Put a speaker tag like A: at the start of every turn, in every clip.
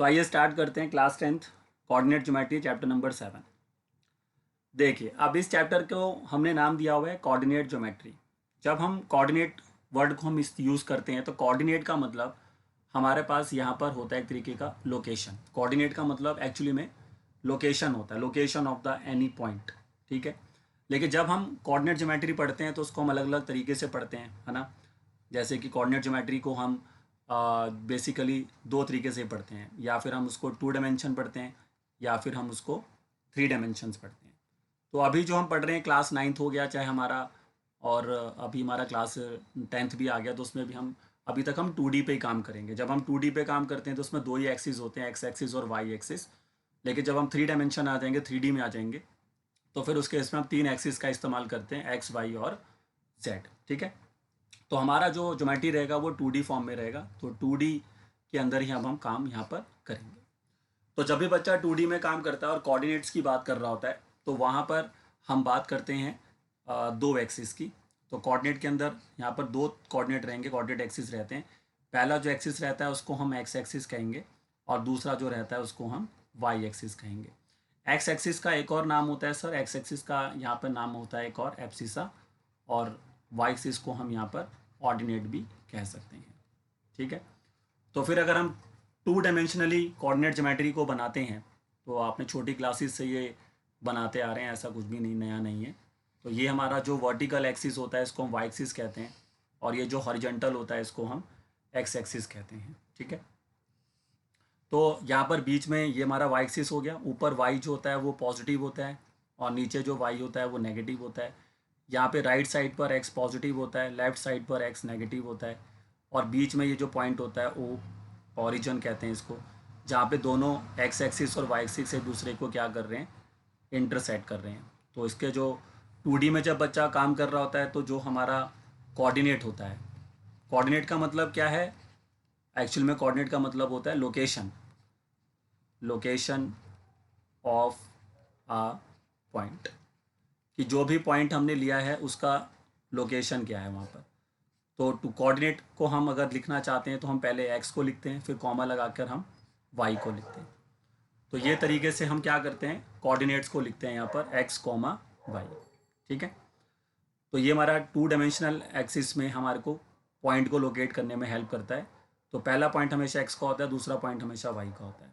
A: तो आइए स्टार्ट करते हैं class 10th coordinate geometry chapter number 7। देखिए, अब इस चैप्टर को हमने नाम दिया हुआ है कोऑर्डिनेट ज्योमेट्री। जब हम कोऑर्डिनेट वर्ड को हम इस यूज़ करते हैं तो कोऑर्डिनेट का मतलब हमारे पास यहाँ पर होता है एक तरीके का लोकेशन। कोऑर्डिनेट का मतलब एक्चुअली में लोकेशन होता है, location of the any point. ठीक है, लेकिन जब हम कोऑर्डिनेट ज्योमेट्री पढ़ते हैं तो उसको हम अलग अलग तरीके से पढ़ते हैं, है ना। जैसे कि कोऑर्डिनेट ज्योमेट्री को हम बेसिकली दो तरीके से पढ़ते हैं, या फिर हम उसको 2 डायमेंशन पढ़ते हैं या फिर हम उसको 3 डायमेंशंस पढ़ते हैं। तो अभी जो हम पढ़ रहे हैं क्लास 9th हो गया चाहे हमारा, और अभी हमारा क्लास 10th भी आ गया, तो उसमें भी हम अभी तक हम 2D पे ही काम करेंगे। जब हम 2D पे काम करते हैं तो उसमें दो ही एक्सिस होते हैं, एक्स एक्सिस और वाई एक्सिस। लेकिन जब हम 3 डायमेंशन आ जाएंगे, 3D में आ जाएंगे, तो फिर उसके इसमें हम 3 एक्सिस का इस्तेमाल करते हैं, एक्स वाई और जेड। ठीक है, तो हमारा जो ज्योमेट्री रहेगा वो 2D फॉर्म में रहेगा। तो 2D के अंदर ही अब हम काम यहाँ पर करेंगे। तो जब भी बच्चा 2D में काम करता है और कोऑर्डिनेट्स की बात कर रहा होता है तो वहाँ पर हम बात करते हैं दो एक्सिस की। तो कोऑर्डिनेट के अंदर यहाँ पर दो कोऑर्डिनेट रहेंगे, कोऑर्डिनेट एक्सिस रहते हैं। पहला जो एक्सिस रहता है उसको हम एक्स एक्सिस कहेंगे, और दूसरा जो रहता है उसको हम वाई एक्सिस कहेंगे। एक्स एक्सिस का एक और नाम होता है सर, एक्स एक्सिस का यहाँ पर नाम होता है एक और एब्सिसा, और वाई एक्सिस को हम यहाँ पर ऑर्डिनेट भी कह सकते हैं। ठीक है, तो फिर अगर हम 2 डायमेंशनली कोऑर्डिनेट ज्योमेट्री को बनाते हैं, तो आपने छोटी क्लासेस से ये बनाते आ रहे हैं, ऐसा कुछ भी नहीं नया नहीं है। तो ये हमारा जो वर्टिकल एक्सिस होता है इसको हम वाई एक्सिस कहते हैं, और ये जो हॉरिजॉन्टल होता है इसको हम एक्स एक्सिस कहते हैं। ठीक है, तो यहाँ पर बीच में ये हमारा वाई एक्सिस हो गया। ऊपर वाई जो होता है वो पॉजिटिव होता है, और नीचे जो वाई होता है वो नेगेटिव होता है। यहाँ पे राइट साइड पर एक्स पॉजिटिव होता है, लेफ्ट साइड पर एक्स नेगेटिव होता है, और बीच में ये जो पॉइंट होता है वो ऑरिजिन कहते हैं इसको, जहाँ पे दोनों एक्स एक्सिस और वाई एक्सिस एक दूसरे को क्या कर रहे हैं, इंटरसेक्ट कर रहे हैं। तो इसके जो 2D में जब बच्चा काम कर रहा होता है तो जो हमारा कोऑर्डिनेट होता है, कोऑर्डिनेट का मतलब क्या है, एक्चुअल में कोऑर्डिनेट का मतलब होता है location, location of a point, कि जो भी पॉइंट हमने लिया है उसका लोकेशन क्या है वहाँ पर। तो टू कोऑर्डिनेट को हम अगर लिखना चाहते हैं तो हम पहले एक्स को लिखते हैं, फिर कॉमा लगाकर हम वाई को लिखते हैं। तो ये तरीके से हम क्या करते हैं, कोऑर्डिनेट्स को लिखते हैं यहाँ पर एक्स कॉमा वाई। ठीक है, तो ये हमारा 2 डायमेंशनल एक्सिस में हमारे को पॉइंट को लोकेट करने में हेल्प करता है। तो पहला पॉइंट हमेशा एक्स का होता है, दूसरा पॉइंट हमेशा वाई का होता है।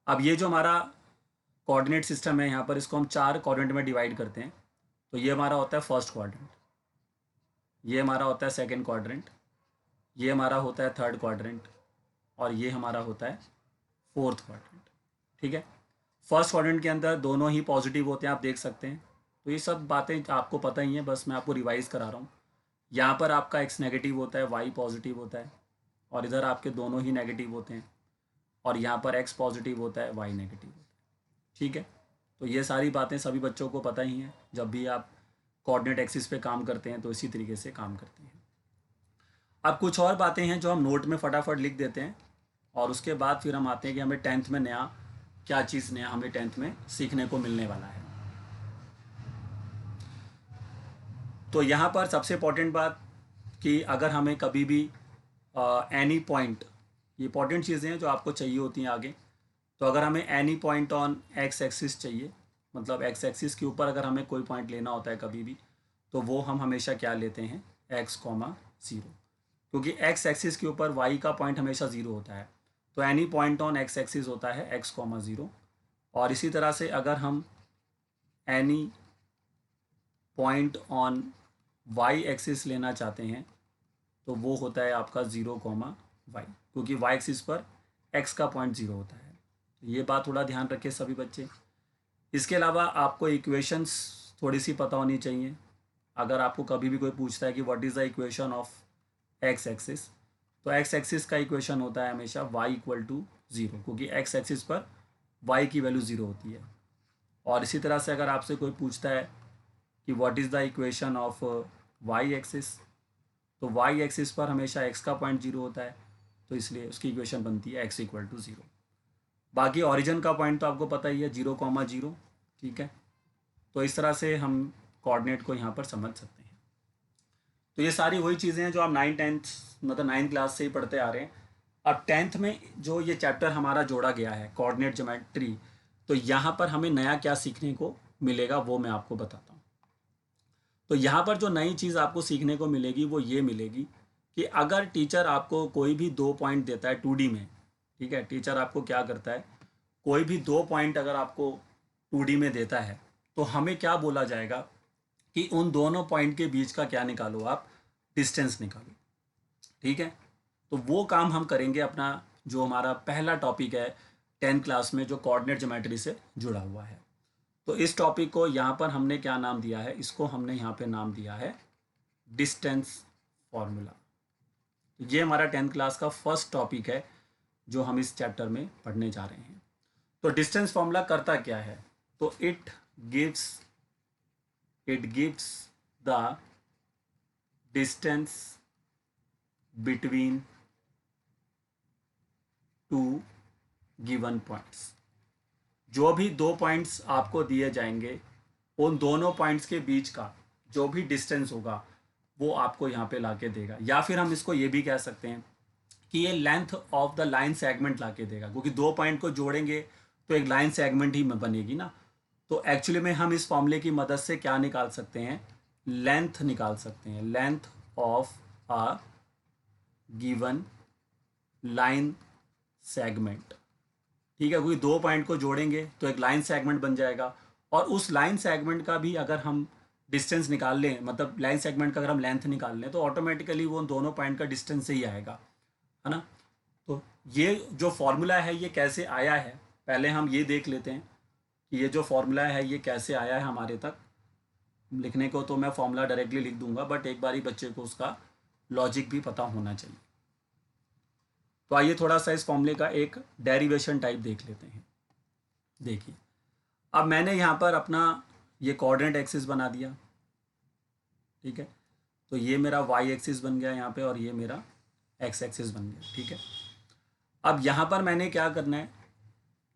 A: अब ये जो हमारा कोऑर्डिनेट सिस्टम है यहाँ पर, इसको हम 4 क्वाड्रेंट में डिवाइड करते हैं। तो ये हमारा होता है फर्स्ट क्वाड्रेंट, ये हमारा होता है सेकंड क्वाड्रेंट, ये हमारा होता है थर्ड क्वाड्रेंट, और ये हमारा होता है फोर्थ क्वाड्रेंट। ठीक है, फर्स्ट क्वाड्रेंट के अंदर दोनों ही पॉजिटिव होते हैं, आप देख सकते हैं। तो ये सब बातें आपको पता ही हैं, बस मैं आपको रिवाइज करा रहा हूँ। यहाँ पर आपका एक्स नेगेटिव होता है, वाई पॉजिटिव होता है, और इधर आपके दोनों ही नेगेटिव होते हैं, और यहाँ पर एक्स पॉजिटिव होता है, वाई नेगेटिव होता है। ठीक है, तो ये सारी बातें सभी बच्चों को पता ही हैं। जब भी आप कोऑर्डिनेट एक्सिस पे काम करते हैं तो इसी तरीके से काम करते हैं। अब कुछ और बातें हैं जो हम नोट में फटाफट लिख देते हैं, और उसके बाद फिर हम आते हैं कि हमें 10th में नया क्या चीज़ नया हमें 10th में सीखने को मिलने वाला है। तो यहाँ पर सबसे इम्पोर्टेंट बात कि अगर हमें कभी भी एनी पॉइंट, ये इंपॉर्टेंट चीज़ें हैं जो आपको चाहिए होती हैं आगे। तो अगर हमें any point on x axis चाहिए, मतलब एक्स एक्सिस के ऊपर अगर हमें कोई पॉइंट लेना होता है कभी भी, तो वो हम हमेशा क्या लेते हैं, एक्स कॉमा ज़ीरो, क्योंकि एक्स एक्सिस के ऊपर वाई का पॉइंट हमेशा ज़ीरो होता है। तो any point on x axis होता है एक्स कॉमा ज़ीरो। और इसी तरह से अगर हम any point on Y axis लेना चाहते हैं तो वो होता है आपका ज़ीरो कॉमा वाई, क्योंकि वाई एक्सिस पर एक्स का पॉइंट ज़ीरो होता है। ये बात थोड़ा ध्यान रखें सभी बच्चे। इसके अलावा आपको इक्वेशंस थोड़ी सी पता होनी चाहिए। अगर आपको कभी भी कोई पूछता है कि what is the equation of x axis, तो एक्स एक्सिस का इक्वेशन होता है हमेशा वाई इक्वल टू ज़ीरो, क्योंकि एक्स एक्सिस पर वाई की वैल्यू ज़ीरो होती है। और इसी तरह से अगर आपसे कोई पूछता है कि what is the equation of Y axis, तो वाई एक्सिस पर हमेशा एक्स का पॉइंट जीरो होता है, तो इसलिए उसकी इक्वेशन बनती है एक्स इक्वल टू ज़ीरो। बाकी ओरिजिन का पॉइंट तो आपको पता ही है, जीरो कॉमा जीरो। ठीक है, तो इस तरह से हम कोऑर्डिनेट को यहाँ पर समझ सकते हैं। तो ये सारी वही चीज़ें हैं जो आप 9th 10th मतलब 9th क्लास से ही पढ़ते आ रहे हैं। अब 10th में जो ये चैप्टर हमारा जोड़ा गया है कोऑर्डिनेट ज्योमेट्री, तो यहाँ पर हमें नया क्या सीखने को मिलेगा वो मैं आपको बताता हूँ। तो यहाँ पर जो नई चीज़ आपको सीखने को मिलेगी वो ये मिलेगी कि अगर टीचर आपको कोई भी 2 पॉइंट देता है 2D में, ठीक है, टीचर आपको क्या करता है, कोई भी 2 पॉइंट अगर आपको 2D में देता है तो हमें क्या बोला जाएगा कि उन दोनों पॉइंट के बीच का क्या निकालो, आप डिस्टेंस निकालो। ठीक है, तो वो काम हम करेंगे अपना जो हमारा पहला टॉपिक है 10th क्लास में जो कोऑर्डिनेट ज्योमेट्री से जुड़ा हुआ है। तो इस टॉपिक को यहाँ पर हमने क्या नाम दिया है, इसको हमने यहाँ पे नाम दिया है डिस्टेंस फॉर्मूला। ये हमारा 10th क्लास का फर्स्ट टॉपिक है जो हम इस चैप्टर में पढ़ने जा रहे हैं। तो डिस्टेंस फॉर्मूला करता क्या है, तो it gives the distance between two given points. जो भी 2 पॉइंट्स आपको दिए जाएंगे उन दोनों पॉइंट्स के बीच का जो भी डिस्टेंस होगा वो आपको यहाँ पे लाके देगा, या फिर हम इसको ये भी कह सकते हैं कि ये length of the line segment लाके देगा, क्योंकि 2 पॉइंट को जोड़ेंगे तो एक लाइन सेगमेंट ही बनेगी ना। तो एक्चुअली में हम इस फॉर्मूले की मदद से क्या निकाल सकते हैं, लेंथ निकाल सकते हैं, length of a given line segment. ठीक है, क्योंकि 2 पॉइंट को जोड़ेंगे तो एक लाइन सेगमेंट बन जाएगा, और उस लाइन सेगमेंट का भी अगर हम डिस्टेंस निकाल लें, मतलब लाइन सेगमेंट का अगर हम लेंथ निकाल लें तो ऑटोमेटिकली वो दोनों पॉइंट का डिस्टेंस से ही आएगा, है ना। तो ये जो फॉर्मूला है ये कैसे आया है, पहले हम ये देख लेते हैं कि ये जो फॉर्मूला है ये कैसे आया है हमारे तक। लिखने को तो मैं फॉर्मूला डायरेक्टली लिख दूंगा, बट एक बार ही बच्चे को उसका लॉजिक भी पता होना चाहिए। तो आइए थोड़ा सा इस फॉर्मूले का एक डेरिवेशन टाइप देख लेते हैं। देखिए, अब मैंने यहाँ पर अपना ये कोऑर्डिनेट एक्सिस बना दिया, ठीक है, तो ये मेरा वाई एक्सिस बन गया यहाँ पे और ये मेरा एक्स एक्सिस बन गया। ठीक है, अब यहाँ पर मैंने क्या करना है,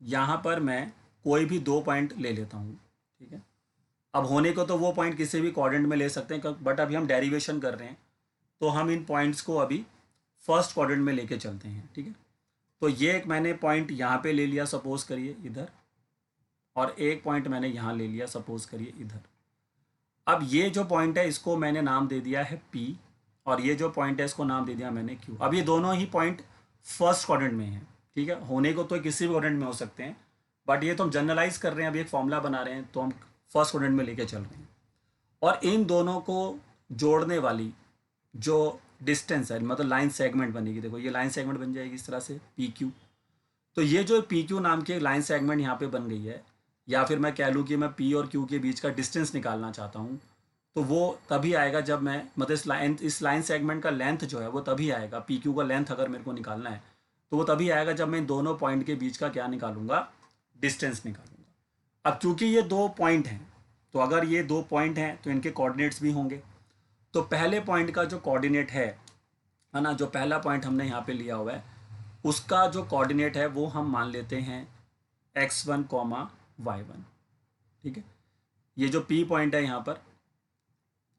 A: यहाँ पर मैं कोई भी 2 पॉइंट ले लेता हूँ। ठीक है, अब होने को तो वो पॉइंट किसी भी कोऑर्डिनेट में ले सकते हैं, बट अभी हम डेरिवेशन कर रहे हैं तो हम इन पॉइंट्स को अभी फर्स्ट कोऑर्डिनेट में लेके चलते हैं। ठीक है, तो ये एक मैंने पॉइंट यहाँ पे ले लिया सपोज करिए इधर, और एक पॉइंट मैंने यहाँ ले लिया सपोज करिए इधर। अब ये जो पॉइंट है इसको मैंने नाम दे दिया है P, और ये जो पॉइंट है इसको नाम दे दिया मैंने Q। अब ये दोनों ही पॉइंट फर्स्ट क्वाड्रेंट में हैं। ठीक है, होने को तो किसी भी क्वाड्रेंट में हो सकते हैं, बट ये तो हम जनरलाइज कर रहे हैं, अभी एक फॉर्मूला बना रहे हैं तो हम फर्स्ट क्वाड्रेंट में लेके चल रहे हैं। और इन दोनों को जोड़ने वाली जो डिस्टेंस है, मतलब लाइन सेगमेंट बनेगी, देखो ये लाइन सेगमेंट बन जाएगी इस तरह से PQ। तो ये जो PQ नाम की लाइन सेगमेंट यहाँ पे बन गई है, या फिर मैं कह लूँ कि मैं P और Q के बीच का डिस्टेंस निकालना चाहता हूँ, तो वो तभी आएगा जब मैं, मतलब इस लाइन सेगमेंट का लेंथ जो है वो तभी आएगा, PQ का लेंथ अगर मेरे को निकालना है तो वो तभी आएगा जब मैं इन दोनों पॉइंट के बीच का क्या निकालूंगा, डिस्टेंस निकालूंगा। अब चूंकि ये 2 पॉइंट हैं, तो अगर ये 2 पॉइंट हैं तो इनके कोऑर्डिनेट्स भी होंगे। तो पहले पॉइंट का जो कोऑर्डिनेट है ना, जो पहला पॉइंट हमने यहाँ पे लिया हुआ है उसका जो कोऑर्डिनेट है वो हम मान लेते हैं x1, y1। ठीक है, ये जो P पॉइंट है यहाँ पर,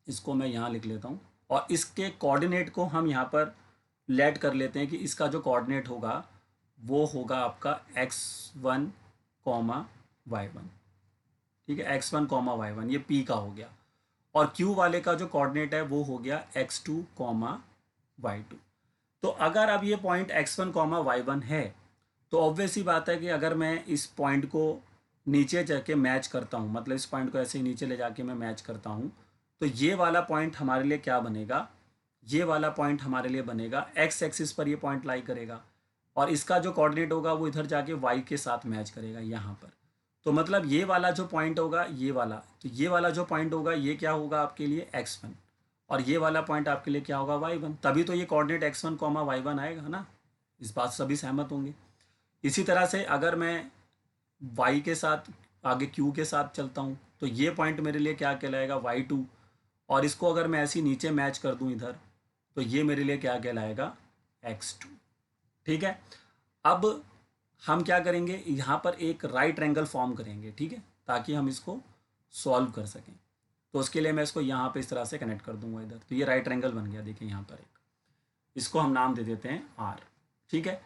A: इसको मैं यहाँ लिख लेता हूँ, और इसके कोऑर्डिनेट को हम यहाँ पर लेट कर लेते हैं कि इसका जो कोऑर्डिनेट होगा वो होगा आपका x1, y1। ठीक है, x1, y1 ये P का हो गया, और Q वाले का जो कोऑर्डिनेट है वो हो गया x2, y2। तो अगर अब ये पॉइंट x1, y1 है तो ऑब्वियस ही बात है कि अगर मैं इस पॉइंट को नीचे जाके मैच करता हूँ, मतलब इस पॉइंट को ऐसे ही नीचे ले जाके मैं मैच करता हूँ, तो ये वाला पॉइंट हमारे लिए क्या बनेगा, ये वाला पॉइंट हमारे लिए बनेगा एक्स एक्सिस पर ये पॉइंट लाई करेगा, और इसका जो कोऑर्डिनेट होगा वो इधर जाके वाई के साथ मैच करेगा यहाँ पर। तो मतलब ये वाला जो पॉइंट होगा, ये वाला, तो ये वाला जो पॉइंट होगा ये क्या होगा आपके लिए x1, और ये वाला पॉइंट आपके लिए क्या होगा y1। तभी तो ये कोऑर्डिनेट x1, y1 आएगा ना, इस बात से सभी सहमत होंगे। इसी तरह से अगर मैं y के साथ आगे q के साथ चलता हूँ तो ये पॉइंट मेरे लिए क्या कहलाएगा, y2, और इसको अगर मैं ऐसे नीचे मैच कर दूँ इधर तो ये मेरे लिए क्या कहलाएगा, x2। ठीक है, अब हम क्या करेंगे, यहाँ पर एक राइट एंगल फॉर्म करेंगे, ठीक है, ताकि हम इसको सॉल्व कर सकें। तो उसके लिए मैं इसको यहाँ पे इस तरह से कनेक्ट कर दूंगा इधर, तो ये राइट एंगल बन गया। देखिए यहाँ पर एक, इसको हम नाम दे देते हैं R। ठीक है।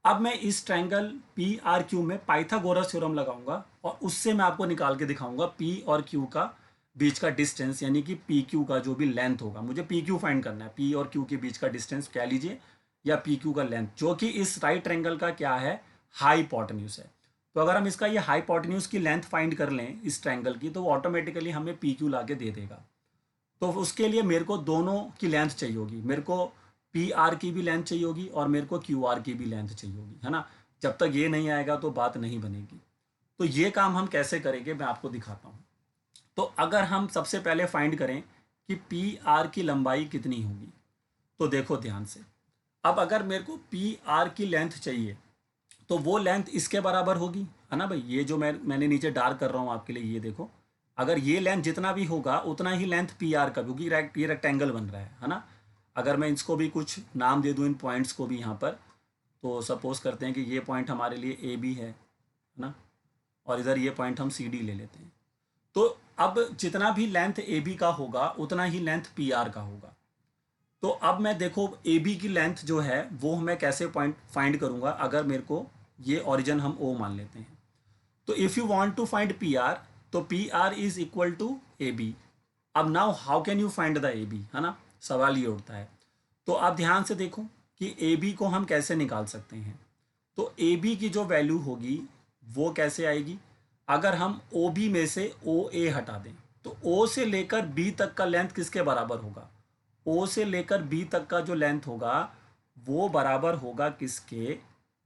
A: अब मैं इस ट्रायंगल पी आर क्यू में पाइथागोरस थ्योरम लगाऊंगा और उससे मैं आपको निकाल के दिखाऊंगा पी और क्यू का बीच का डिस्टेंस, यानी कि पी क्यू का जो भी लेंथ होगा, मुझे पी क्यू फाइंड करना है, पी और क्यू के बीच का डिस्टेंस कह लीजिए या पी क्यू का लेंथ, जो कि इस राइट ट्रायंगल का क्या है, हाइपोटेन्यूज है। तो अगर हम इसका ये हाइपोटेन्यूज की लेंथ फाइंड कर लें इस ट्रायंगल की, तो वो ऑटोमेटिकली हमें पी क्यू ला के दे देगा। तो उसके लिए मेरे को दोनों की लेंथ चाहिए होगी, मेरे को पी आर की भी लेंथ चाहिए होगी और मेरे को क्यू आर की भी लेंथ चाहिए होगी, है ना। जब तक ये नहीं आएगा तो बात नहीं बनेगी। तो ये काम हम कैसे करेंगे मैं आपको दिखाता हूँ। तो अगर हम सबसे पहले फाइंड करें कि पी आर की लंबाई कितनी होगी, तो देखो ध्यान से। अब अगर मेरे को पी आर की लेंथ चाहिए तो वो लेंथ इसके बराबर होगी, है ना भाई। ये जो मैंने नीचे डार्क कर रहा हूँ आपके लिए, ये देखो, अगर ये लेंथ जितना भी होगा उतना ही लेंथ पी आर का, क्योंकि ये रेक्टेंगल बन रहा है ना। अगर मैं इसको भी कुछ नाम दे दूँ इन पॉइंट्स को भी यहाँ पर, तो सपोज करते हैं कि ये पॉइंट हमारे लिए ए बी है ना, और इधर ये पॉइंट हम सी डी ले लेते हैं। तो अब जितना भी लेंथ ए बी का होगा उतना ही लेंथ पी आर का होगा। तो अब मैं देखो ए बी की लेंथ जो है वो मैं कैसे पॉइंट फाइंड करूंगा, अगर मेरे को ये ओरिजिन हम ओ मान लेते हैं। तो if you want to find P R, तो P R is equal to A B. अब now how can you find the A B, है ना, सवाल ये उठता है। तो आप ध्यान से देखो कि ए बी को हम कैसे निकाल सकते हैं। तो ए बी की जो वैल्यू होगी वो कैसे आएगी, अगर हम ओ बी में से ओ ए हटा दें, तो ओ से लेकर बी तक का लेंथ किसके बराबर होगा, ओ से लेकर बी तक का जो लेंथ होगा वो बराबर होगा किसके,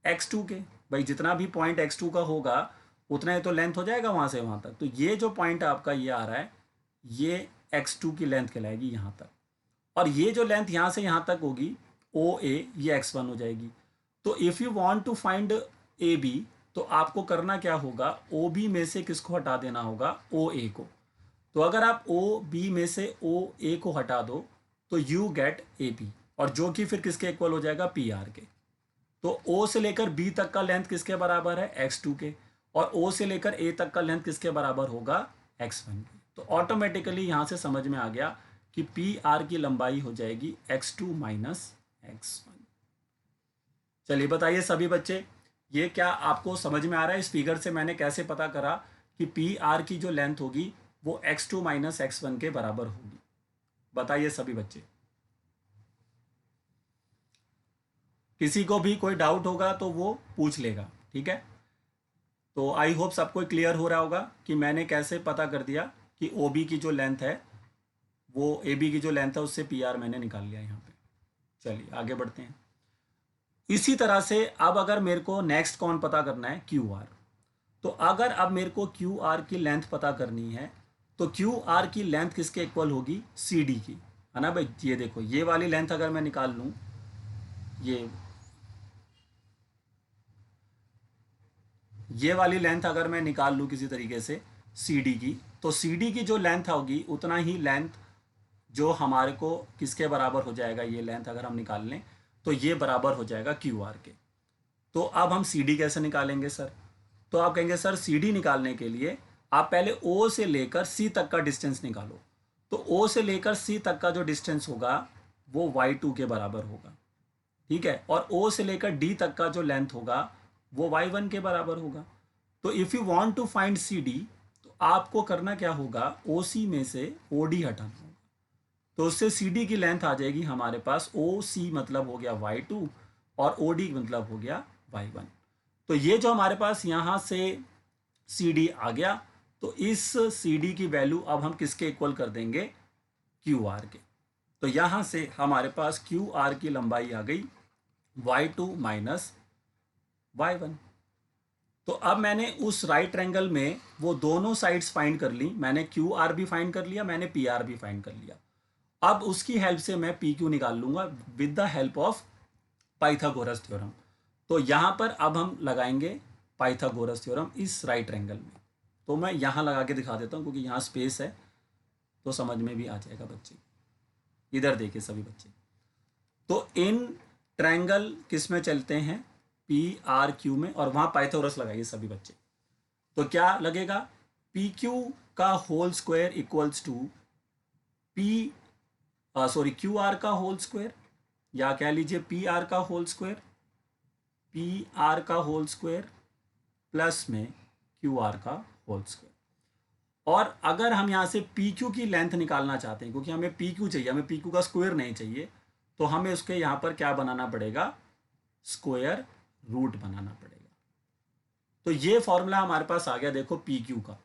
A: x2 के। भाई जितना भी पॉइंट x2 का होगा उतना ही तो लेंथ हो जाएगा वहाँ से वहाँ तक। तो ये जो पॉइंट आपका ये आ रहा है, ये x2 की लेंथ कहलाएगी यहाँ तक। और ये जो लेंथ यहाँ से यहाँ तक होगी ओ ए, ये x1 हो जाएगी। तो if you want to find A B, तो आपको करना क्या होगा, ओ बी में से किसको हटा देना होगा, ओ ए को। तो अगर आप ओ बी में से ओ ए को हटा दो तो यू गेट ए पी, और जो कि फिर किसके इक्वल हो जाएगा, पी आर के। तो ओ से लेकर बी तक का लेंथ किसके बराबर है, एक्स टू के, और ओ से लेकर ए तक का लेंथ किसके बराबर होगा, एक्स वन के। तो ऑटोमेटिकली यहाँ से समझ में आ गया कि पी आर की लंबाई हो जाएगी X two minus X one. चलिए बताइए सभी बच्चे, ये क्या आपको समझ में आ रहा है, इस फिगर से मैंने कैसे पता करा कि पी आर की जो लेंथ होगी वो X two minus X one के बराबर होगी। बताइए सभी बच्चे। किसी को भी कोई डाउट होगा तो वो पूछ लेगा, ठीक है। तो आई होप सबको क्लियर हो रहा होगा कि मैंने कैसे पता कर दिया कि ओ बी की जो लेंथ है वो ए बी की जो लेंथ है उससे पी आर मैंने निकाल लिया यहाँ पे। चलिए आगे बढ़ते हैं। इसी तरह से अब अगर मेरे को नेक्स्ट कौन पता करना है, क्यू आर। तो अगर अब मेरे को क्यू आर की लेंथ पता करनी है तो क्यू आर की लेंथ किसके इक्वल होगी, सी डी की, है ना भाई। ये देखो ये वाली लेंथ अगर मैं निकाल लूँ, ये वाली लेंथ अगर मैं निकाल लूँ किसी तरीके से सी डी की, तो सी डी की जो लेंथ होगी उतना ही लेंथ जो हमारे को किसके बराबर हो जाएगा, ये लेंथ अगर हम निकाल लें तो ये बराबर हो जाएगा क्यू आर के। तो अब हम सी डी कैसे निकालेंगे सर, तो आप कहेंगे सर सी डी निकालने के लिए आप पहले ओ से लेकर सी तक का डिस्टेंस निकालो। तो ओ से लेकर सी तक का जो डिस्टेंस होगा वो y2 के बराबर होगा, ठीक है। और ओ से लेकर डी तक का जो लेंथ होगा वो y1 के बराबर होगा। तो if you want to find C D, तो आपको करना क्या होगा, ओ सी में से ओ डी हटाना होगा। तो उससे सी डी की लेंथ आ जाएगी हमारे पास, ओ सी मतलब हो गया y2 और ओ डी मतलब हो गया y1। तो ये जो हमारे पास यहाँ से सी डी आ गया, तो इस सी डी की वैल्यू अब हम किसके इक्वल कर देंगे, क्यू आर के। तो यहाँ से हमारे पास क्यू आर की लंबाई आ गई y2 माइनस y1। तो अब मैंने उस राइट ट्रायंगल में वो दोनों साइड्स फाइंड कर ली, मैंने क्यू आर भी फाइंड कर लिया, मैंने पी आर भी फाइंड कर लिया। अब उसकी हेल्प से मैं पी क्यू निकाल लूंगा with the help of Pythagoras theorem. तो यहाँ पर अब हम लगाएंगे पाइथागोरस थ्योरम इस राइट ट्रायंगल में। तो मैं यहाँ लगा के दिखा देता हूँ क्योंकि यहाँ स्पेस है तो समझ में भी आ जाएगा बच्चे। इधर देखिए सभी बच्चे, तो इन ट्रायंगल किस में चलते हैं, पी आर क्यू में, और वहाँ पाइथागोरस लगाइए सभी बच्चे। तो क्या लगेगा, पी क्यू का whole square equals to P Q R का होल स्क्वायर, या कह लीजिए पी आर का होल स्क्वायर, पी आर का होल स्क्वायर प्लस में क्यू आर का होल स्क्वायर। और अगर हम यहाँ से पी क्यू की लेंथ निकालना चाहते हैं, क्योंकि हमें पी क्यू चाहिए, हमें पी क्यू का स्क्वायर नहीं चाहिए, तो हमें उसके यहाँ पर क्या बनाना पड़ेगा, स्क्वायर रूट बनाना पड़ेगा। तो ये फॉर्मूला हमारे पास आ गया देखो पी क्यू का।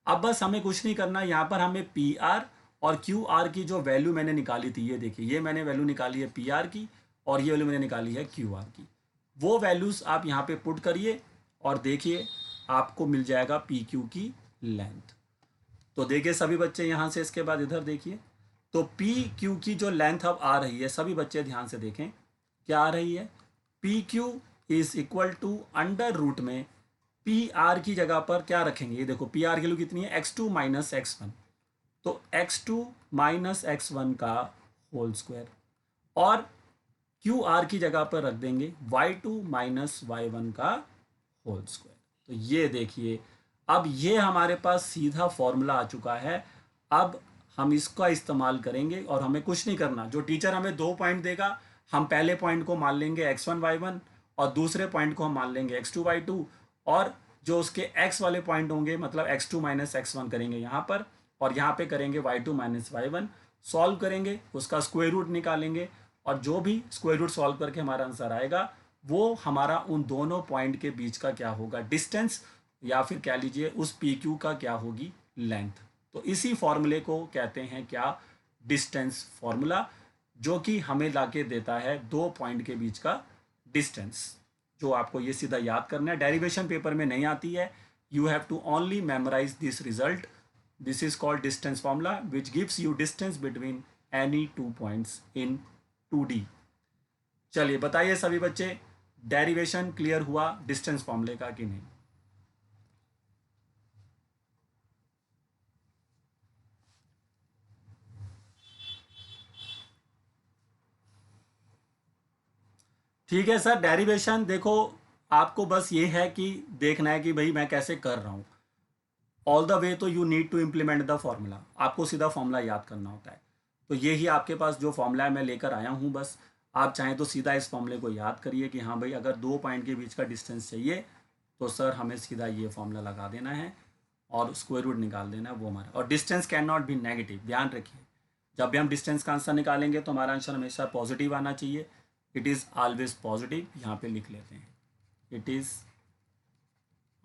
A: अब बस हमें कुछ नहीं करना, यहाँ पर हमें पी आर और क्यू आर की जो वैल्यू मैंने निकाली थी, ये देखिए, ये मैंने वैल्यू निकाली है पी आर की और ये वैल्यू मैंने निकाली है क्यू आर की। वो वैल्यूज़ आप यहाँ पे पुट करिए और देखिए आपको मिल जाएगा पी क्यू की लेंथ। तो देखिए सभी बच्चे यहाँ से, इसके बाद इधर देखिए, तो पी क्यू की जो लेंथ अब आ रही है, सभी बच्चे ध्यान से देखें क्या आ रही है, P Q is equal to under root में पी आर की जगह पर क्या रखेंगे, ये देखो पी आर की वैल्यू कितनी है, X two minus X one, तो X two minus X one का होल स्क्वायर, और क्यू आर की जगह पर रख देंगे Y two minus Y one का होल स्क्वायर। तो ये देखिए अब ये हमारे पास सीधा फॉर्मूला आ चुका है। अब हम इसका इस्तेमाल करेंगे और हमें कुछ नहीं करना, जो टीचर हमें 2 पॉइंट देगा, हम पहले पॉइंट को मान लेंगे x1 y1 और दूसरे पॉइंट को हम मान लेंगे x2 y2, और जो उसके x वाले पॉइंट होंगे मतलब x2 माइनस x1 करेंगे यहाँ पर, और यहाँ पे करेंगे y2 माइनस y1, सॉल्व करेंगे, उसका स्क्वायर रूट निकालेंगे, और जो भी स्क्वायर रूट सॉल्व करके हमारा आंसर आएगा वो हमारा उन दोनों पॉइंट के बीच का क्या होगा, डिस्टेंस, या फिर कह लीजिए उस पी क्यू का क्या होगी, लेंथ। तो इसी फॉर्मूले को कहते हैं क्या, डिस्टेंस फॉर्मूला, जो कि हमें लाके देता है 2 पॉइंट के बीच का डिस्टेंस। जो आपको ये सीधा याद करना है, डेरिवेशन पेपर में नहीं आती है, you have to only memorize this result. This is called distance formula which gives you distance between any 2 points in 2D। चलिए बताइए सभी बच्चे, डेरिवेशन क्लियर हुआ डिस्टेंस फॉर्मूले का कि नहीं। ठीक है सर, डेरिवेशन देखो आपको बस ये है कि देखना है कि भाई मैं कैसे कर रहा हूँ, ऑल द वे तो you need to implement the formula, आपको सीधा फॉर्मूला याद करना होता है। तो ये ही आपके पास जो फॉर्मूला है मैं लेकर आया हूँ, बस आप चाहें तो सीधा इस फॉर्मूले को याद करिए कि हाँ भाई अगर 2 पॉइंट के बीच का डिस्टेंस चाहिए तो सर हमें सीधा ये फॉर्मूला लगा देना है और स्क्वायर रूट निकाल देना है वो हमारा। और distance can not be negative, ध्यान रखिए, जब भी हम डिस्टेंस का आंसर निकालेंगे तो हमारा आंसर हमेशा पॉजिटिव आना चाहिए। इट इज़ ऑलवेज पॉजिटिव, यहाँ पे लिख लेते हैं, इट इज़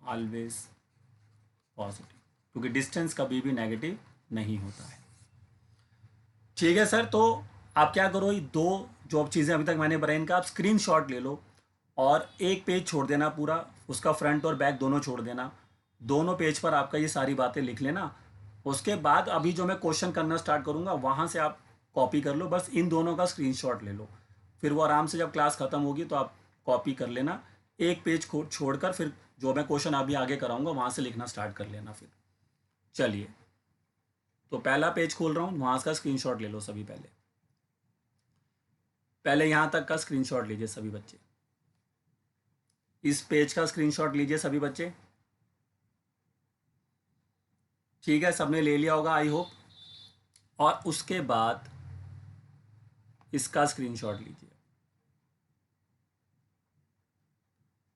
A: ऑलवेज पॉजिटिव, क्योंकि डिस्टेंस कभी भी नेगेटिव नहीं होता है। ठीक है सर, तो आप क्या करो, ये 2 जो चीज़ें अभी तक मैंने बताई इनका आप स्क्रीनशॉट ले लो और एक पेज छोड़ देना पूरा, उसका फ्रंट और बैक दोनों छोड़ देना, दोनों पेज पर आपका ये सारी बातें लिख लेना। उसके बाद अभी जो मैं क्वेश्चन करना स्टार्ट करूँगा वहाँ से आप कॉपी कर लो, बस इन दोनों का स्क्रीनशॉट ले लो, फिर वो आराम से जब क्लास ख़त्म होगी तो आप कॉपी कर लेना, एक पेज छोड़कर फिर जो मैं क्वेश्चन अभी आगे कराऊंगा वहाँ से लिखना स्टार्ट कर लेना फिर। चलिए, तो पहला पेज खोल रहा हूँ, वहाँ का स्क्रीनशॉट ले लो सभी, पहले यहाँ तक का स्क्रीनशॉट लीजिए सभी बच्चे, इस पेज का स्क्रीनशॉट लीजिए सभी बच्चे। ठीक है, सबने ले लिया होगा आई होप। और उसके बाद इसका स्क्रीनशॉट लीजिए,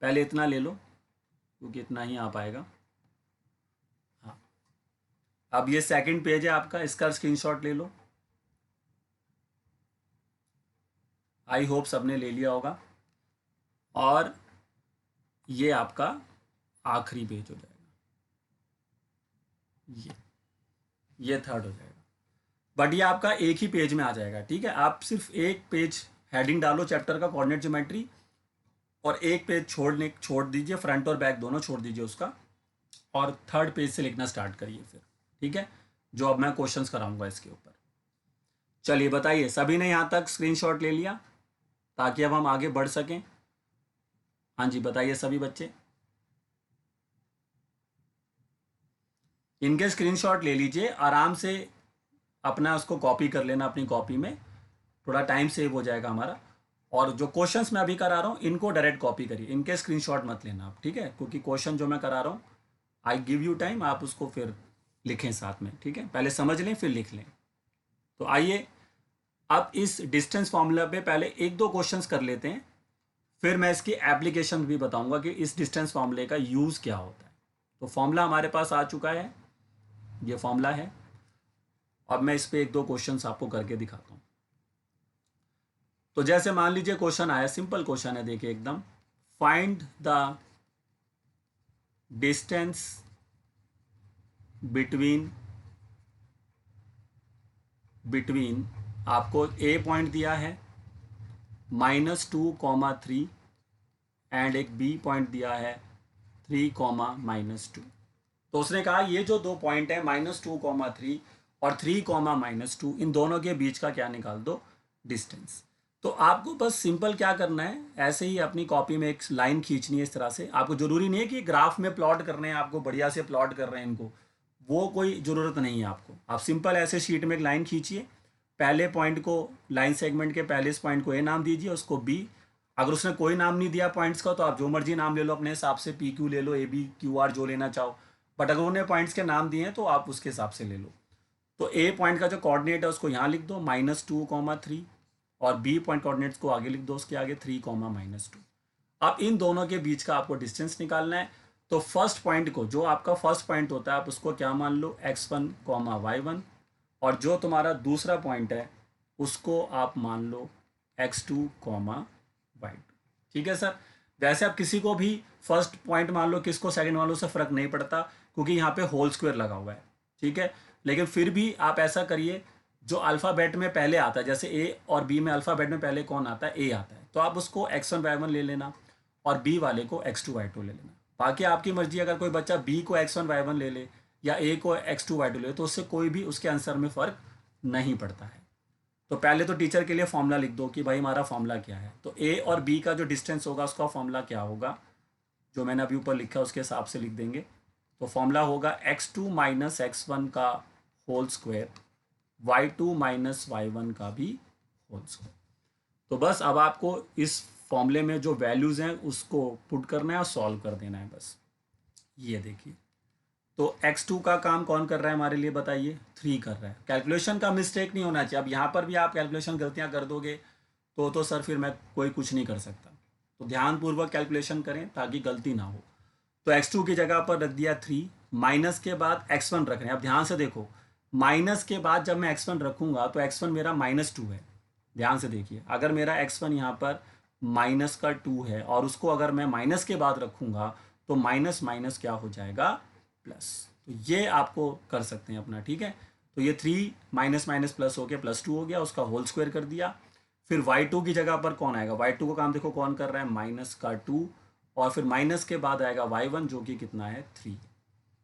A: पहले इतना ले लो क्योंकि इतना ही आ पाएगा। हाँ, अब ये सेकंड पेज है आपका, इसका स्क्रीनशॉट ले लो, आई होप सबने ले लिया होगा। और ये आपका आखिरी पेज हो जाएगा, ये थर्ड हो जाएगा, बट ये आपका एक ही पेज में आ जाएगा। ठीक है, आप सिर्फ एक पेज हेडिंग डालो चैप्टर का कोऑर्डिनेट ज्योमेट्री, और एक पेज छोड़ दीजिए, फ्रंट और बैक दोनों छोड़ दीजिए उसका, और थर्ड पेज से लिखना स्टार्ट करिए फिर। ठीक है, जो अब मैं क्वेश्चंस कराऊंगा इसके ऊपर। चलिए बताइए, सभी ने यहाँ तक स्क्रीनशॉट ले लिया ताकि अब हम आगे बढ़ सकें। हाँ जी बताइए सभी बच्चे, इनके स्क्रीनशॉट ले लीजिए, आराम से अपना उसको कॉपी कर लेना अपनी कॉपी में, थोड़ा टाइम सेव हो जाएगा हमारा। और जो क्वेश्चंस मैं अभी करा रहा हूँ इनको डायरेक्ट कॉपी करिए, इनके स्क्रीनशॉट मत लेना आप, ठीक है, क्योंकि क्वेश्चन जो मैं करा रहा हूँ आई गिव यू टाइम, आप उसको फिर लिखें साथ में। ठीक है, पहले समझ लें फिर लिख लें। तो आइए अब इस डिस्टेंस फॉर्मूला पे पहले 1-2 क्वेश्चंस कर लेते हैं, फिर मैं इसकी एप्लीकेशन भी बताऊंगा कि इस डिस्टेंस फॉर्मूले का यूज़ क्या होता है। तो फॉर्मूला हमारे पास आ चुका है, ये फॉर्मूला है। अब मैं इस पे एक दो क्वेश्चंस आपको करके दिखाता हूँ। तो जैसे मान लीजिए क्वेश्चन आया, सिंपल क्वेश्चन है, देखिए एकदम, फाइंड द डिस्टेंस बिटवीन आपको ए पॉइंट दिया है -2, 3 एंड एक बी पॉइंट दिया है 3, -2। तो उसने कहा ये जो दो पॉइंट है -2, 3 और 3, -2, इन दोनों के बीच का क्या निकाल दो, डिस्टेंस। तो आपको बस सिंपल क्या करना है, ऐसे ही अपनी कॉपी में एक लाइन खींचनी है इस तरह से। आपको जरूरी नहीं है कि ग्राफ में प्लॉट करने हैं, आपको बढ़िया से प्लॉट कर रहे हैं इनको, वो कोई ज़रूरत नहीं है आपको। आप सिंपल ऐसे शीट में एक लाइन खींचिए, पहले पॉइंट को, लाइन सेगमेंट के पहले इस पॉइंट को ए नाम दीजिए, उसको बी। अगर उसने कोई नाम नहीं दिया पॉइंट्स का तो आप जो मर्जी नाम ले लो अपने हिसाब से, पी क्यू ले लो, ए बी क्यू आर, जो लेना चाहो। बट अगर उन्हें पॉइंट्स के नाम दिए हैं तो आप उसके हिसाब से ले लो। तो ए पॉइंट का जो कोऑर्डिनेट है उसको यहाँ लिख दो -2, 3, और बी पॉइंट कोऑर्डिनेट्स को आगे लिख दो, उसके आगे 3, -2। अब इन दोनों के बीच का आपको डिस्टेंस निकालना है। तो फर्स्ट पॉइंट को, जो आपका फर्स्ट पॉइंट होता है, आप उसको क्या मान लो, x1, y1, और जो तुम्हारा दूसरा पॉइंट है उसको आप मान लो x2, y2। ठीक है सर। वैसे आप किसी को भी फर्स्ट पॉइंट मान लो, किसको सेकंड मान लो, उससे फर्क नहीं पड़ता क्योंकि यहाँ पे होल स्क्वायर लगा हुआ है। ठीक है, लेकिन फिर भी आप ऐसा करिए, जो अल्फ़ाबेट में पहले आता है, जैसे ए और बी में अल्फ़ाबेट में पहले कौन आता है, ए आता है, तो आप उसको x1, y1 ले लेना और बी वाले को x2, y2 ले लेना। बाकी आपकी मर्जी, अगर कोई बच्चा बी को x1, y1 ले ले या ए को x2, y2 ले, तो उससे कोई भी उसके आंसर में फ़र्क नहीं पड़ता है। तो पहले तो टीचर के लिए फॉर्मूला लिख दो कि भाई हमारा फॉर्मूला क्या है। तो ए और बी का जो डिस्टेंस होगा उसका फॉर्मूला क्या होगा, जो मैंने अभी ऊपर लिखा है उसके हिसाब से लिख देंगे। तो फॉर्मूला होगा x2 - x1 का होल स्क्वायर, y2 - y1 का भी होल स्क्वायर। तो बस अब आपको इस फॉर्मूले में जो वैल्यूज़ हैं उसको पुट करना है और सॉल्व कर देना है बस। ये देखिए, तो x2 का काम कौन कर रहा है हमारे लिए, बताइए, 3 कर रहा है। कैलकुलेशन का मिस्टेक नहीं होना चाहिए। अब यहाँ पर भी आप कैलकुलेशन गलतियाँ कर दोगे तो सर फिर मैं कोई कुछ नहीं कर सकता। तो ध्यानपूर्वक कैलकुलेशन करें ताकि गलती ना हो। तो x2 की जगह पर रख दिया 3, माइनस के बाद x1 रख रहे हैं। अब ध्यान से देखो, माइनस के बाद जब मैं x1 रखूंगा तो x1 मेरा -2 है। ध्यान से देखिए, अगर मेरा x1 यहाँ पर -2 है और उसको अगर मैं माइनस के बाद रखूंगा तो माइनस माइनस क्या हो जाएगा, प्लस। तो ये आपको कर सकते हैं अपना। ठीक है, तो ये 3 माइनस माइनस प्लस हो गया, +2 हो गया, उसका होल स्क्वायर कर दिया। फिर y2 की जगह पर कौन आएगा, y2 को काम देखो कौन कर रहा है, -2, और फिर माइनस के बाद आएगा y1 जो कि कितना है, 3,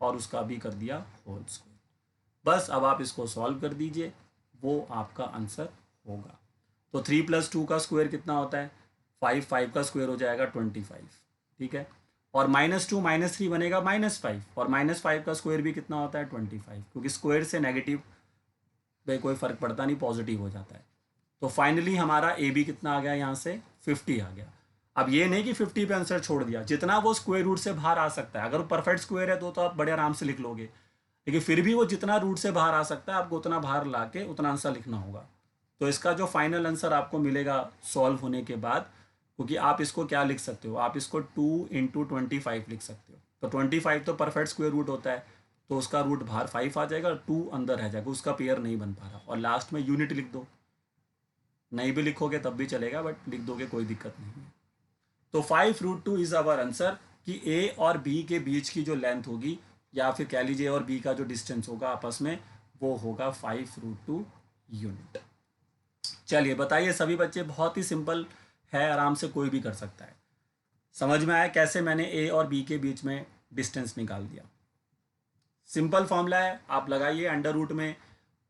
A: और उसका भी कर दिया होल स्क्वायर। बस अब आप इसको सॉल्व कर दीजिए, वो आपका आंसर होगा। तो 3 + 2 का स्क्वायर कितना होता है, 5, 5 का स्क्वायर हो जाएगा 25। ठीक है, और -2 - 3 बनेगा -5, और -5 का स्क्वायर भी कितना होता है, 25, क्योंकि स्क्वायर से नेगेटिव पे कोई फर्क पड़ता नहीं, पॉजिटिव हो जाता है। तो फाइनली हमारा ए बी कितना आ गया, यहाँ से 50 आ गया। अब ये नहीं कि 50 पे आंसर छोड़ दिया, जितना वो स्क्वायर रूट से बाहर आ सकता है। अगर वो परफेक्ट स्क्वायर है तो आप बड़े आराम से लिख लोगे, लेकिन फिर भी वो जितना रूट से बाहर आ सकता है आपको उतना बाहर ला के उतना आंसर लिखना होगा। तो इसका जो फाइनल आंसर आपको मिलेगा सॉल्व होने के बाद, क्योंकि आप इसको क्या लिख सकते हो, आप इसको 2 × 25 लिख सकते हो। तो 25 तो परफेक्ट स्क्वायर रूट होता है, तो उसका रूट बाहर 5 आ जाएगा, 2 अंदर रह जाएगा, उसका पेयर नहीं बन पा रहा। और लास्ट में यूनिट लिख दो, नहीं भी लिखोगे तब भी चलेगा, बट लिख दोगे कोई दिक्कत नहीं है। तो 5√2 इज आवर आंसर, कि ए और बी के बीच की जो लेंथ होगी, या फिर कह लीजिए और बी का जो डिस्टेंस होगा आपस में, वो होगा 5√2 यूनिट। चलिए बताइए सभी बच्चे, बहुत ही सिंपल है, आराम से कोई भी कर सकता है। समझ में आया कैसे मैंने ए और बी के बीच में डिस्टेंस निकाल दिया। सिंपल फॉर्मूला है, आप लगाइए अंडर रूट में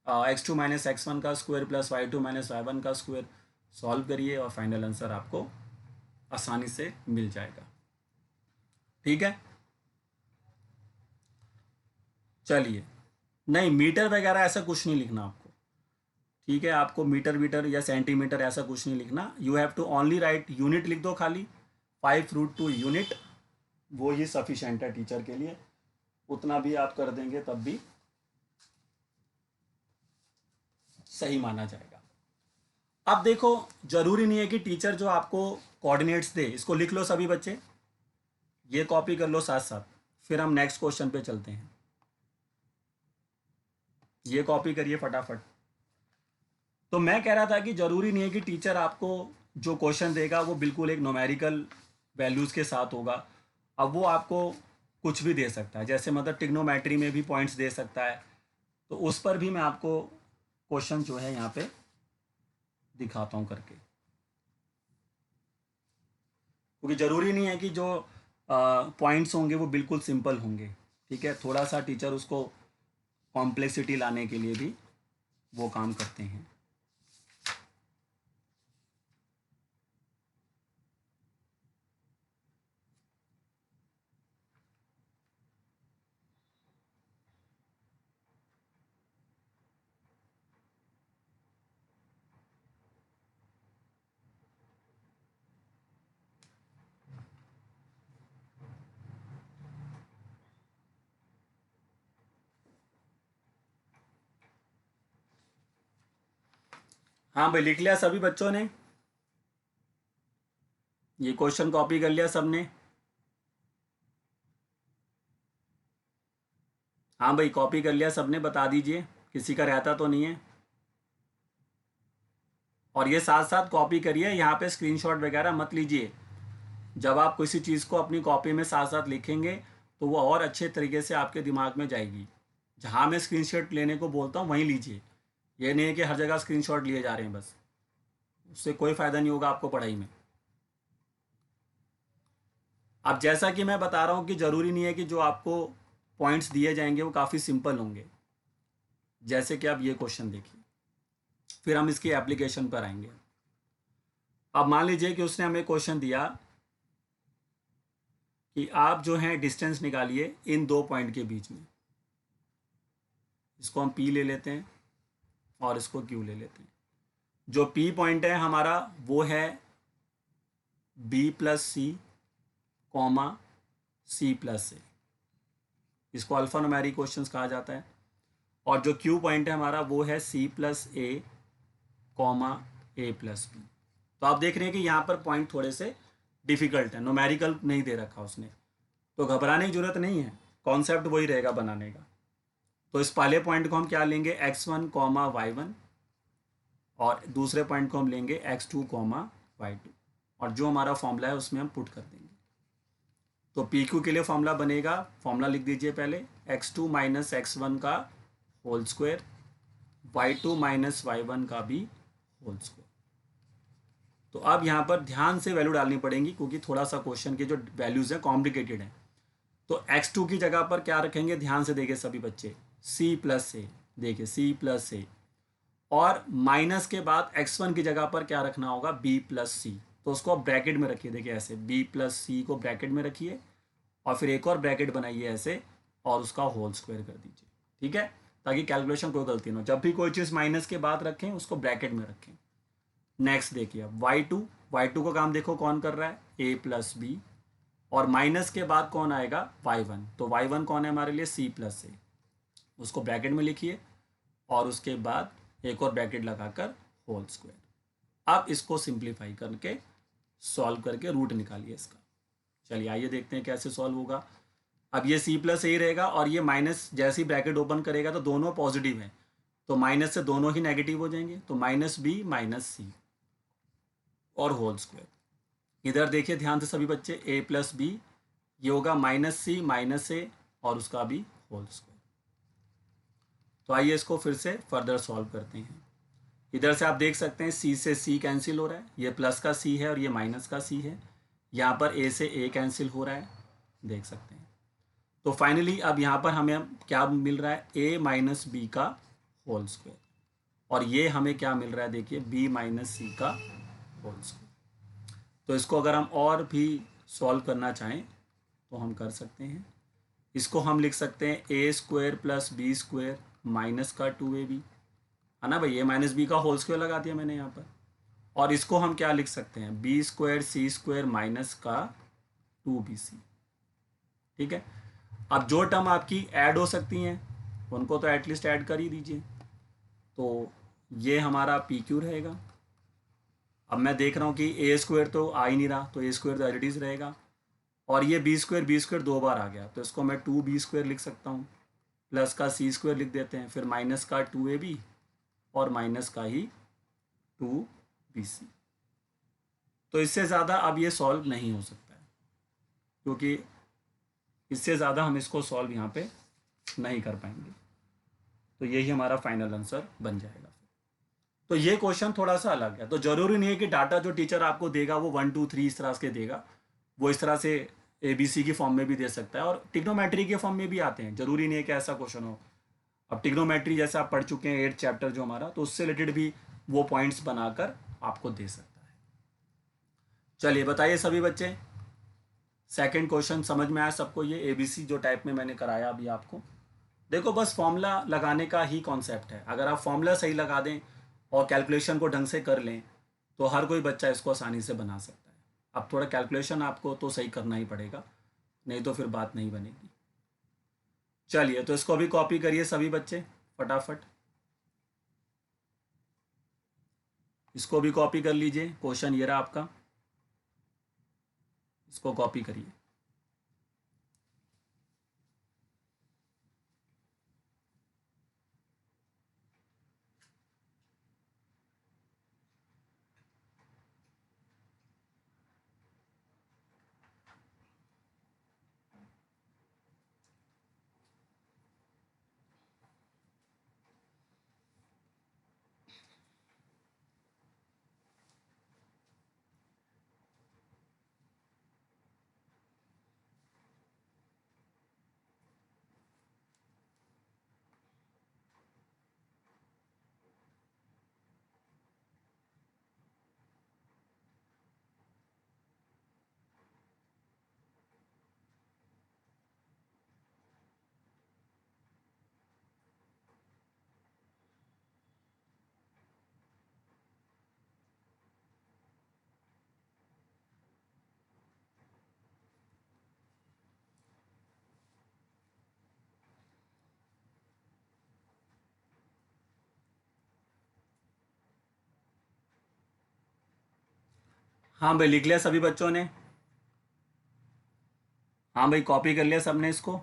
A: x2 - x1 का स्क्वायर प्लस y2 - y1 का स्क्वायर, सॉल्व करिए और फाइनल आंसर आपको आसानी से मिल जाएगा। ठीक है, चलिए, नहीं मीटर वगैरह ऐसा कुछ नहीं लिखना आपको। ठीक है, आपको मीटर वीटर या सेंटीमीटर ऐसा कुछ नहीं लिखना। You have to only write unit, लिख दो खाली, 5√2 यूनिट, वो ही सफिशेंट है टीचर के लिए। उतना भी आप कर देंगे तब भी सही माना जाएगा। अब देखो, जरूरी नहीं है कि टीचर जो आपको कोऑर्डिनेट्स दे, इसको लिख लो सभी बच्चे, ये कॉपी कर लो साथ साथ, फिर हम नेक्स्ट क्वेश्चन पे चलते हैं। ये कॉपी करिए फटाफट। तो मैं कह रहा था कि जरूरी नहीं है कि टीचर आपको जो क्वेश्चन देगा वो बिल्कुल एक न्यूमेरिकल वैल्यूज के साथ होगा। अब वो आपको कुछ भी दे सकता है, जैसे मतलब टिग्नोमेट्री में भी पॉइंट्स दे सकता है, तो उस पर भी मैं आपको क्वेश्चन जो है यहाँ पे दिखाता हूँ करके, क्योंकि ज़रूरी नहीं है कि जो पॉइंट्स होंगे वो बिल्कुल सिंपल होंगे। ठीक है, थोड़ा सा टीचर उसको कॉम्प्लेक्सिटी लाने के लिए भी वो काम करते हैं। हाँ भाई, लिख लिया सभी बच्चों ने? ये क्वेश्चन कॉपी कर लिया सबने? हाँ भाई, कॉपी कर लिया सबने? बता दीजिए, किसी का रहता तो नहीं है। और ये साथ साथ कॉपी करिए, यहाँ पे स्क्रीनशॉट वगैरह मत लीजिए। जब आप किसी चीज़ को अपनी कॉपी में साथ साथ लिखेंगे तो वो और अच्छे तरीके से आपके दिमाग में जाएगी। जहाँ मैं स्क्रीनशॉट लेने को बोलता हूँ वहीं लीजिए। ये नहीं है कि हर जगह स्क्रीनशॉट लिए जा रहे हैं बस, उससे कोई फ़ायदा नहीं होगा आपको पढ़ाई में। अब जैसा कि मैं बता रहा हूँ कि ज़रूरी नहीं है कि जो आपको पॉइंट्स दिए जाएंगे वो काफ़ी सिंपल होंगे। जैसे कि आप ये क्वेश्चन देखिए, फिर हम इसकी एप्लीकेशन पर आएंगे। अब मान लीजिए कि उसने हमें क्वेश्चन दिया कि आप जो है डिस्टेंस निकालिए इन दो पॉइंट के बीच में। इसको हम पी ले लेते हैं और इसको क्यू ले लेते हैं। जो पी पॉइंट है हमारा वो है B plus C comma C plus ए। इसको अल्फा न्यूमेरिक क्वेश्चंस कहा जाता है। और जो क्यू पॉइंट है हमारा वो है सी प्लस ए कॉमा ए प्लस बी। तो आप देख रहे हैं कि यहाँ पर पॉइंट थोड़े से डिफिकल्ट है, न्यूमेरिकल नहीं दे रखा उसने, तो घबराने की जरूरत नहीं है, कॉन्सेप्ट वही रहेगा बनाने का। तो इस पहले पॉइंट को हम क्या लेंगे, x1 कॉमा y1, और दूसरे पॉइंट को हम लेंगे x2 कॉमा y2, और जो हमारा फॉर्मूला है उसमें हम पुट कर देंगे। तो पी क्यू के लिए फॉर्मूला बनेगा, फॉर्मूला लिख दीजिए पहले, x2 माइनस x1 का whole square, y2 minus y1 का भी होल स्क्वायर। तो अब यहाँ पर ध्यान से वैल्यू डालनी पड़ेगी, क्योंकि थोड़ा सा क्वेश्चन के जो वैल्यूज़ हैं कॉम्प्लिकेटेड हैं। तो x2 की जगह पर क्या रखेंगे, ध्यान से देखिए सभी बच्चे, c प्लस ए। देखिए c प्लस ए, और माइनस के बाद x1 की जगह पर क्या रखना होगा, b प्लस सी। तो उसको आप ब्रैकेट में रखिए, देखिए ऐसे b प्लस सी को ब्रैकेट में रखिए, और फिर एक और ब्रैकेट बनाइए ऐसे, और उसका होल स्क्वायर कर दीजिए। ठीक है, ताकि कैलकुलेशन कोई गलती ना हो, जब भी कोई चीज़ माइनस के बाद रखें उसको ब्रैकेट में रखें। नेक्स्ट देखिए अब y2 का काम देखो कौन कर रहा है, a प्लस बी, और माइनस के बाद कौन आएगा, y1। तो y1 कौन है हमारे लिए, c प्लस ए। उसको ब्रैकेट में लिखिए, और उसके बाद एक और ब्रैकेट लगाकर होल स्क्वायर। अब इसको सिंप्लीफाई करके सॉल्व करके रूट निकालिए इसका। चलिए आइए देखते हैं कैसे सॉल्व होगा। अब ये c प्लस ए रहेगा, और ये माइनस जैसे ही ब्रैकेट ओपन करेगा तो दोनों पॉजिटिव हैं, तो माइनस से दोनों ही नेगेटिव हो जाएंगे, तो माइनस बी माइनस सी और होल स्क्वायर। इधर देखिए ध्यान से सभी बच्चे, a प्लस बी, ये होगा माइनस सी माइनस ए और उसका भी होल स्क्वायर। तो आइए इसको फिर से फर्दर सॉल्व करते हैं। इधर से आप देख सकते हैं c से c कैंसिल हो रहा है, ये प्लस का c है और ये माइनस का c है। यहाँ पर a से a कैंसिल हो रहा है, देख सकते हैं। तो फाइनली अब यहाँ पर हमें क्या मिल रहा है, a माइनस बी का होल स्क्वायर, और ये हमें क्या मिल रहा है, देखिए b माइनस सी का होल स्क्वायर। तो इसको अगर हम और भी सॉल्व करना चाहें तो हम कर सकते हैं। इसको हम लिख सकते हैं A square plus B square minus का 2ab, है ना भाई, ए माइनस बी का होल स्क्वायर लगा दिया मैंने यहाँ पर। और इसको हम क्या लिख सकते हैं, बी स्क्वायर सी स्क्वायर माइनस का 2bc। ठीक है, अब जो टर्म आपकी ऐड हो सकती हैं उनको तो एटलीस्ट ऐड कर ही दीजिए। तो ये हमारा पी क्यू रहेगा, अब मैं देख रहा हूँ कि ए स्क्वायर तो आ ही नहीं रहा, तो ए स्क्वायर तो एज इट इज़ रहेगा, और ये बी स्क्वायर दो बार आ गया, तो इसको मैं 2b² लिख सकता हूँ, प्लस का c² लिख देते हैं, फिर माइनस का 2ab और माइनस का ही 2bc। तो इससे ज़्यादा अब ये सॉल्व नहीं हो सकता है, क्योंकि इससे ज़्यादा हम इसको सॉल्व यहाँ पे नहीं कर पाएंगे। तो यही हमारा फाइनल आंसर बन जाएगा। तो ये क्वेश्चन थोड़ा सा अलग है, तो ज़रूरी नहीं है कि डाटा जो टीचर आपको देगा वो 1 2 3 इस तरह से देगा, वो इस तरह से ABC की फॉर्म में भी दे सकता है और ट्रिग्नोमेट्री के फॉर्म में भी आते हैं, ज़रूरी नहीं है कि ऐसा क्वेश्चन हो। अब ट्रिग्नोमेट्री जैसे आप पढ़ चुके हैं 8th चैप्टर जो हमारा, तो उससे रिलेटेड भी वो पॉइंट्स बनाकर आपको दे सकता है। चलिए बताइए सभी बच्चे, सेकंड क्वेश्चन समझ में आया सबको? ये ABC जो टाइप में मैंने कराया अभी आपको, देखो बस फॉर्मूला लगाने का ही कॉन्सेप्ट है। अगर आप फॉर्मूला सही लगा दें और कैलकुलेशन को ढंग से कर लें तो हर कोई बच्चा इसको आसानी से बना सकता है। अब थोड़ा कैलकुलेशन आपको तो सही करना ही पड़ेगा, नहीं तो फिर बात नहीं बनेगी। चलिए तो इसको भी कॉपी करिए सभी बच्चे फटाफट, इसको भी कॉपी कर लीजिए। क्वेश्चन ये रहा आपका, इसको कॉपी करिए। हाँ भाई लिख लिया सभी बच्चों ने? हाँ भाई कॉपी कर लिया सबने इसको?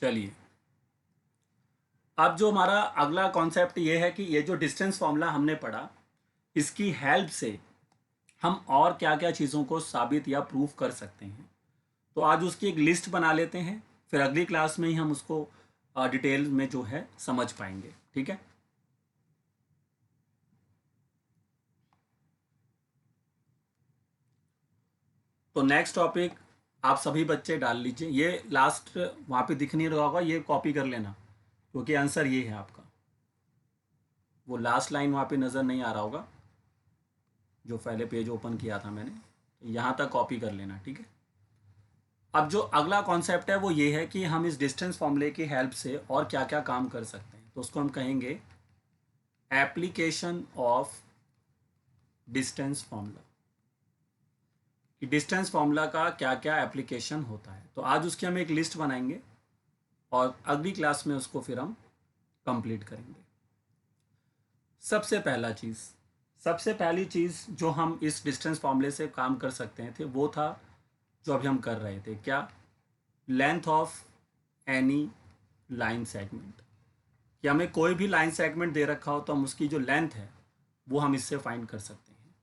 A: चलिए अब जो हमारा अगला कॉन्सेप्ट ये है कि ये जो डिस्टेंस फॉर्मूला हमने पढ़ा, इसकी हेल्प से हम और क्या क्या चीज़ों को साबित या प्रूफ कर सकते हैं। तो आज उसकी एक लिस्ट बना लेते हैं, फिर अगली क्लास में ही हम उसको डिटेल में जो है समझ पाएंगे। ठीक है, तो नेक्स्ट टॉपिक आप सभी बच्चे डाल लीजिए, ये लास्ट वहाँ पे दिख नहीं रहा होगा, ये कॉपी कर लेना क्योंकि आंसर ये है आपका। वो लास्ट लाइन वहाँ पे नज़र नहीं आ रहा होगा जो पहले पेज ओपन किया था मैंने, यहाँ तक कॉपी कर लेना। ठीक है, अब जो अगला कॉन्सेप्ट है वो ये है कि हम इस डिस्टेंस फॉर्मूले की हेल्प से और क्या क्या काम कर सकते हैं। तो उसको हम कहेंगे एप्लीकेशन ऑफ डिस्टेंस फॉर्मूला, कि डिस्टेंस फॉर्मूला का क्या क्या एप्लीकेशन होता है। तो आज उसकी हम एक लिस्ट बनाएंगे और अगली क्लास में उसको फिर हम कंप्लीट करेंगे। सबसे पहली चीज़ जो हम इस डिस्टेंस फॉर्मूले से काम कर सकते थे वो था जो अभी हम कर रहे थे, क्या? Length of any line segment, कि हमें कोई भी लाइन सेगमेंट दे रखा हो तो हम उसकी जो लेंथ है वो हम इससे फाइंड कर सकते हैं।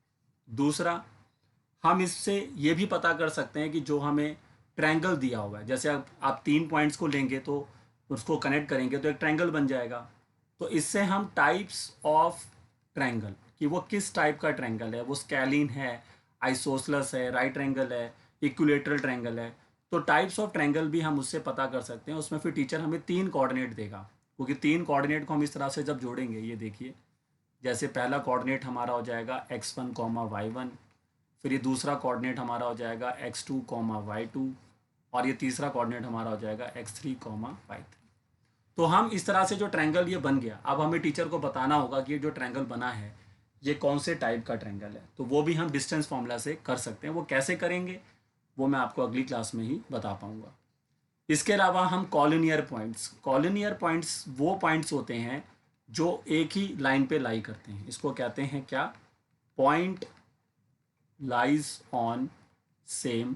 A: दूसरा, हम इससे ये भी पता कर सकते हैं कि जो हमें ट्रायंगल दिया हुआ है, जैसे आप 3 पॉइंट्स को लेंगे तो उसको कनेक्ट करेंगे तो एक ट्रायंगल बन जाएगा। तो इससे हम टाइप्स ऑफ ट्रायंगल, कि वो किस टाइप का ट्रायंगल है, वो स्केलिन है, आइसोसलस है, राइट ट्रायंगल है, इक्विलेटरल ट्रायंगल है, तो टाइप्स ऑफ ट्रायंगल भी हम उससे पता कर सकते हैं। उसमें फिर टीचर हमें 3 कोऑर्डिनेट देगा, क्योंकि 3 कोऑर्डिनेट को हम इस तरह से जब जोड़ेंगे, ये देखिए, जैसे पहला कोऑर्डिनेट हमारा हो जाएगा x1, y1, फिर ये दूसरा कोऑर्डिनेट हमारा हो जाएगा x2, y2, और ये तीसरा कोऑर्डिनेट हमारा हो जाएगा x3, y3। तो हम इस तरह से जो ट्रायंगल ये बन गया, अब हमें टीचर को बताना होगा कि ये जो ट्रायंगल बना है ये कौन से टाइप का ट्रायंगल है, तो वो भी हम डिस्टेंस फॉर्मूला से कर सकते हैं। वो कैसे करेंगे वो मैं आपको अगली क्लास में ही बता पाऊंगा। इसके अलावा हम कॉलिनियर पॉइंट्स वो पॉइंट्स होते हैं जो एक ही लाइन पे लाई करते हैं। इसको कहते हैं क्या? Point lies on same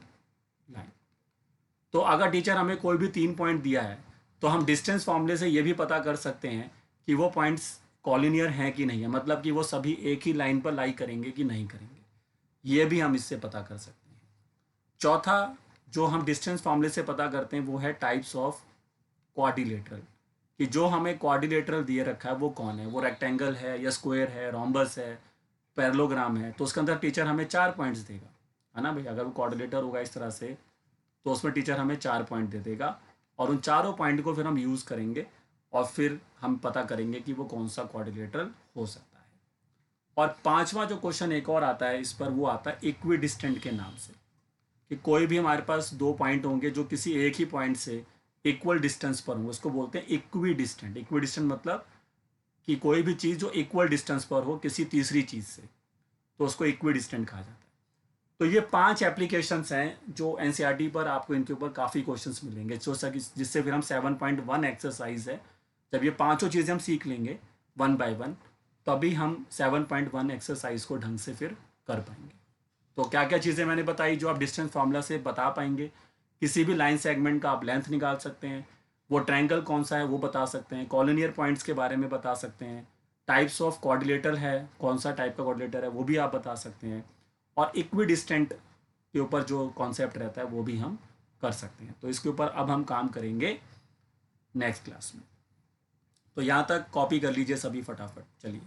A: line. तो अगर टीचर हमें कोई भी 3 पॉइंट दिया है तो हम डिस्टेंस फॉर्मूले से ये भी पता कर सकते हैं कि वो पॉइंट्स कॉलिनियर हैं कि नहीं है, मतलब कि वो सभी एक ही लाइन पर लाई करेंगे कि नहीं करेंगे, ये भी हम इससे पता कर सकते हैं। चौथा जो हम डिस्टेंस फॉर्मूले से पता करते हैं वो है टाइप्स ऑफ क्वाड्रिलेटरल, कि जो हमें क्वाड्रिलेटरल दिए रखा है वो कौन है, वो रेक्टेंगल है या स्क्वायर है, रोम्बस है, पैरेललोग्राम है। तो उसके अंदर टीचर हमें 4 पॉइंट्स देगा, है ना भाई। अगर वो क्वाड्रिलेटर होगा इस तरह से तो उसमें टीचर हमें 4 पॉइंट दे देगा और उन चारों पॉइंट को फिर हम यूज़ करेंगे और फिर हम पता करेंगे कि वो कौन सा क्वाड्रिलेटरल हो सकता है। और पांचवा जो क्वेश्चन एक और आता है इस पर, वो आता है इक्विडिस्टेंट के नाम से, कि कोई भी हमारे पास 2 पॉइंट होंगे जो किसी एक ही पॉइंट से इक्वल डिस्टेंस पर होंगे, उसको बोलते हैं इक्विडिस्टेंट। इक्विडिस्टेंट मतलब कि कोई भी चीज़ जो इक्वल डिस्टेंस पर हो किसी तीसरी चीज़ से, तो उसको इक्विडिस्टेंट कहा जाता है। तो ये 5 एप्लीकेशंस हैं जो एनसीईआरटी पर आपको इनके ऊपर काफ़ी क्वेश्चंस मिलेंगे, जिससे फिर हम 7.1 एक्सरसाइज है, जब ये पांचों चीज़ें हम सीख लेंगे 1 बाय 1 तभी हम 7.1 एक्सरसाइज को ढंग से फिर कर पाएंगे। तो क्या क्या चीज़ें मैंने बताई जो आप डिस्टेंस फार्मूला से बता पाएंगे। किसी भी लाइन सेगमेंट का आप लेंथ निकाल सकते हैं, वो ट्रायंगल कौन सा है वो बता सकते हैं, कॉलिनियर पॉइंट्स के बारे में बता सकते हैं, टाइप्स ऑफ कोऑर्डिनेटर है, कौन सा टाइप का कोऑर्डिनेटर है वो भी आप बता सकते हैं, और इक्विडिस्टेंट के ऊपर जो कॉन्सेप्ट रहता है वो भी हम कर सकते हैं। तो इसके ऊपर अब हम काम करेंगे नेक्स्ट क्लास में। तो यहाँ तक कॉपी कर लीजिए सभी फटाफट, चलिए।